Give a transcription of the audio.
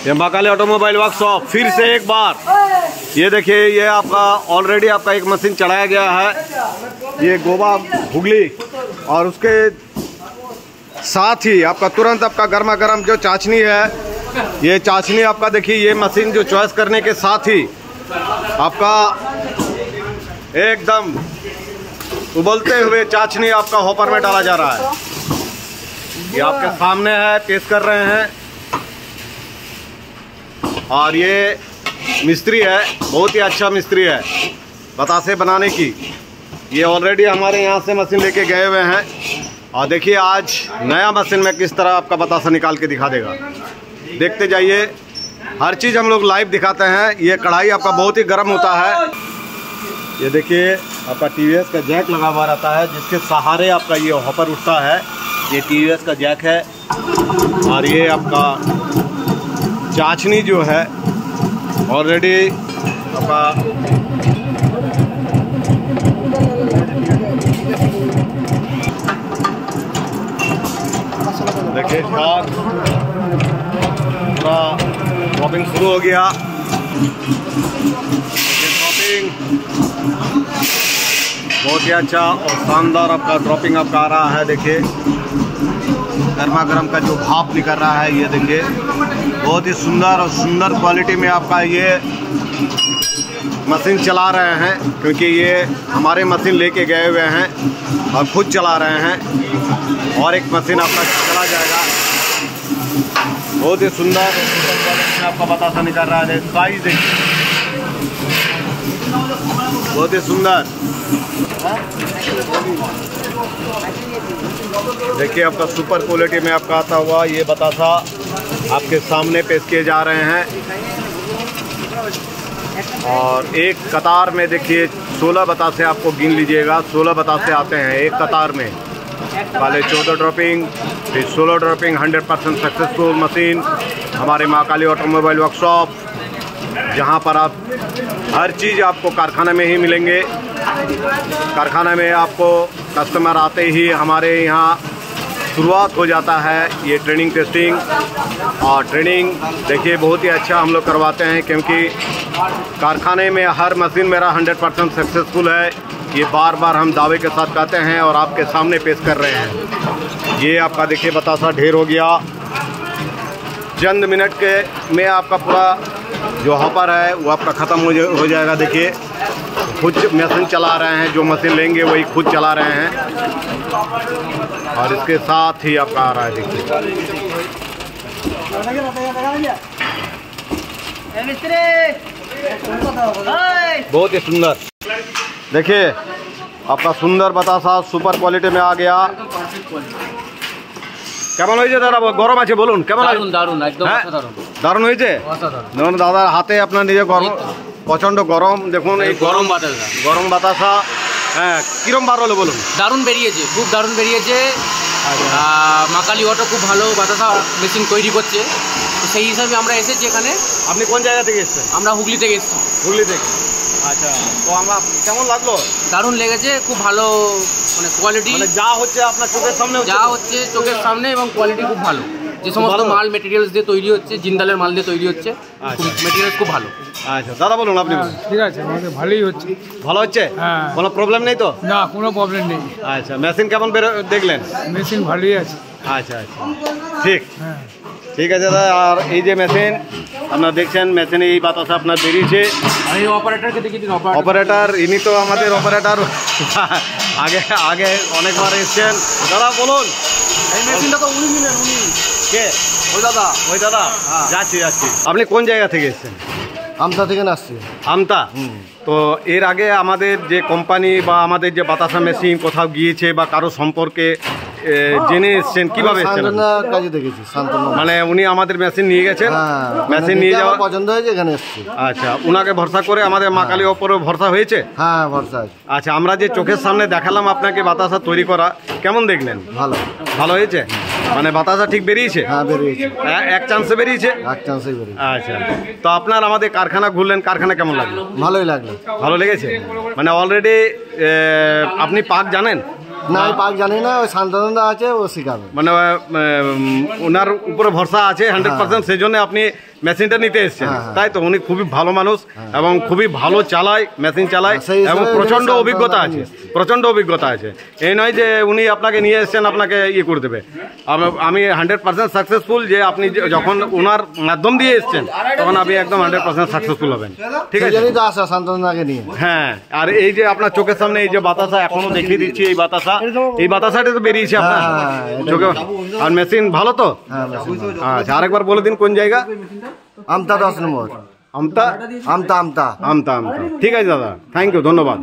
ये Mahakali automobile workshop फिर से एक बार ये देखिए, ये आपका ऑलरेडी आपका एक मशीन चढ़ाया गया है, ये गोवा हुगली, और उसके साथ ही आपका तुरंत आपका गर्मा गर्म जो चाशनी है, ये चाशनी आपका देखिए, ये मशीन जो चॉइस करने के साथ ही आपका एकदम उबलते हुए चाशनी आपका हॉपर में डाला जा रहा है। ये आपके सामने है, पेश कर रहे हैं। और ये मिस्त्री है, बहुत ही अच्छा मिस्त्री है बतासे बनाने की। ये ऑलरेडी हमारे यहाँ से मशीन लेके गए हुए हैं, और देखिए आज नया मशीन में किस तरह आपका बतासा निकाल के दिखा देगा। देखते जाइए, हर चीज़ हम लोग लाइव दिखाते हैं। ये कढ़ाई आपका बहुत ही गर्म होता है। ये देखिए आपका टीवीएस का जैक लगा हुआ रहता है, जिसके सहारे आपका ये हॉपर उठता है। ये टीवीएस का जैक है, और ये आपका चाशनी जो है ऑलरेडी आपका देखिए पूरा ड्रॉपिंग शुरू हो गया। ड्रॉपिंग बहुत ही अच्छा और शानदार आपका ड्रॉपिंग आपका आ रहा है। देखिए गर्मा गर्म का जो भाप निकल रहा है, ये देखिए बहुत ही सुंदर और सुंदर क्वालिटी में आपका ये मशीन चला रहे हैं, क्योंकि ये हमारे मशीन लेके गए हुए हैं और खुद चला रहे हैं। और एक मशीन आपका चला जाएगा, बहुत ही सुंदर क्वालिटी में आपका बतासा निकल रहा है। साइज देखिए बहुत ही सुंदर। देखिए आपका सुपर क्वालिटी में आपका आता हुआ ये बतासा आपके सामने पेश किए जा रहे हैं। और एक कतार में देखिए 16 बतासे आपको गिन लीजिएगा, 16 बतासे आते हैं एक कतार में। पहले 14 ड्रॉपिंग, फिर 16 ड्रॉपिंग। 100% सक्सेसफुल मशीन हमारे महाकाली ऑटोमोबाइल वर्कशॉप, जहां पर आप हर चीज़ आपको कारखाना में ही मिलेंगे। कारखाना में आपको कस्टमर आते ही हमारे यहाँ शुरुआत हो जाता है ये ट्रेनिंग टेस्टिंग। और ट्रेनिंग देखिए बहुत ही अच्छा हम लोग करवाते हैं, क्योंकि कारखाने में हर मशीन मेरा 100% सक्सेसफुल है। ये बार बार हम दावे के साथ कहते हैं और आपके सामने पेश कर रहे हैं। ये आपका देखिए बतासा ढेर हो गया। चंद मिनट के में आपका पूरा जो हॉपर है वो आपका ख़त्म हो जाएगा। देखिए खुद मशीन चला रहे हैं, जो मशीन लेंगे वही खुद चला रहे हैं। और इसके साथ ही आपका आ रहा है, देखिए बहुत ही सुंदर। देखिए आपका सुंदर बतासा सुपर क्वालिटी में आ गया। কেমন হয়েছে দাদা? গরম আছে বলুন, কেমন? দারুণ দারুণ, একদম অসাধারণ। দারুণ হয়েছে? অসাধারণ। দেখুন দাদার হাতে আপনার নিজে গরম, প্রচন্ড গরম। দেখুন এই গরম বাতাসা, গরম বাতাসা। হ্যাঁ, কিরম বার হলো বলুন? দারুণ বেরিয়েছে, খুব দারুণ বেরিয়েছে। মাকালি অটো খুব ভালো বাতাসা মেশিন তৈরি করছে, সেই হিসাবে আমরা এসেছি এখানে। আপনি কোন জায়গা থেকে এসেছেন? আমরা হুগলি থেকে এসেছি। হুগলি থেকে? আচ্ছা, তো আমরা কেমন লাগলো? দারুণ লেগেছে, খুব ভালো, মানে কোয়ালিটি, মানে যা হচ্ছে আপনার চোখের সামনে, যা হচ্ছে চোখের সামনে, এবং কোয়ালিটি খুব ভালো। যে সমস্ত মাল মেটেরিয়ালস দিয়ে তৈরি হচ্ছে, জিন্দালের মাল দিয়ে তৈরি হচ্ছে, মেটেরিয়ালস খুব ভালো। আচ্ছা দাদা বলুন আপনি। ঠিক আছে, আমাদের ভালোই হচ্ছে। ভালো হচ্ছে? হ্যাঁ। কোনো প্রবলেম নেই তো? না, কোনো প্রবলেম নেই। আচ্ছা, মেশিন কেমন দেখলেন? মেশিন ভালোই আছে। আচ্ছা আচ্ছা, ঠিক। হ্যাঁ ঠিক আছে দাদা। আর এই যে মেশিন আপনারা দেখছেন, মেশিনে এই বাতাসা আপনার বেরিয়েছে। আমি অপারেটরকে দেখি দিন। অপারেটর ইনি তো আমাদের অপারেটর, আগে আগে অনেকবার এসছেন। দাদা বলুন, এই মেশিনটা তো উনি নিলেন। উনি কে? ওই দাদা। ওই দাদা, যাচ্ছি যাচ্ছি। আপনি কোন জায়গা থেকে এসছেন? আমতা থেকে আসছি। আমতা? তো এর আগে আমাদের যে কোম্পানি বা আমাদের যে বাতাসা মেশিন কোথাও গিয়েছে বা কারো সম্পর্কে জেনে এসছেন, কিভাবে এসছেন? কাজে দেখেছি, মানে উনি আমাদের মেশিন নিয়ে গেছেন, মেশিন নিয়ে যাওয়া পছন্দ হয়েছে, এখানে এসেছি। আচ্ছা, উনাকে ভরসা করে আমাদের মা কালীর ওপরে ভরসা হয়েছে? হ্যাঁ, ভরসা আছে। আচ্ছা, আমরা যে চোখের সামনে দেখালাম আপনাকে বাতাসা তৈরি করা, কেমন দেখলেন? ভালো। ভালো হয়েছে? মানে বাতাসা ঠিক বেরিয়েছে? হ্যাঁ বেরিয়েছে, এক চান্সে বেরিয়েছে? এক চান্সে বেরিয়েছে। আচ্ছা, তো আপনার আমাদের কারখানা ঘুরলেন, কারখানা কেমন লাগলো? ভালোই লাগলো। ভালো লেগেছে? মানে অলরেডি আপনি পাক জানেন? না পাক জানি না, ওই শান্তনন্দা আছে, ও শিখাবে। মানে ওনার উপরে ভরসা আছে 100%, সেই জন্য আপনি মেশিনটা নিতে এসেছেন, তাই তো? উনি খুবই ভালো মানুষ এবং খুবই ভালো চালায়, মেশিন চালায় এবং প্রচণ্ড অভিজ্ঞতা আছে, প্রচণ্ড অভিজ্ঞতা আছে। এই নয় যে উনি আপনাকে নিয়ে এসেছেন আপনাকে ইয়ে করে দেবে। আমি 100% সাকসেসফুল যে আপনি যখন ওনার মাধ্যম দিয়ে এসেছেন তখন আপনি একদম 100% সাকসেসফুল হবেন, ঠিক আছে? শান্তনদাকে নিয়ে। হ্যাঁ, আর এই যে আপনার চোখের সামনে এই যে বাতাসা এখনো দেখিয়ে দিচ্ছি, এই বাতাসাটা তো বেরিয়েছে আপনার চোখে। আর মেশিন ভালো তো? আচ্ছা, আরেকবার বলে দিন কোন জায়গা? আমতা 10 নম্বর। আমতা, ঠিক আছে দাদা, থ্যাংক ইউ, ধন্যবাদ।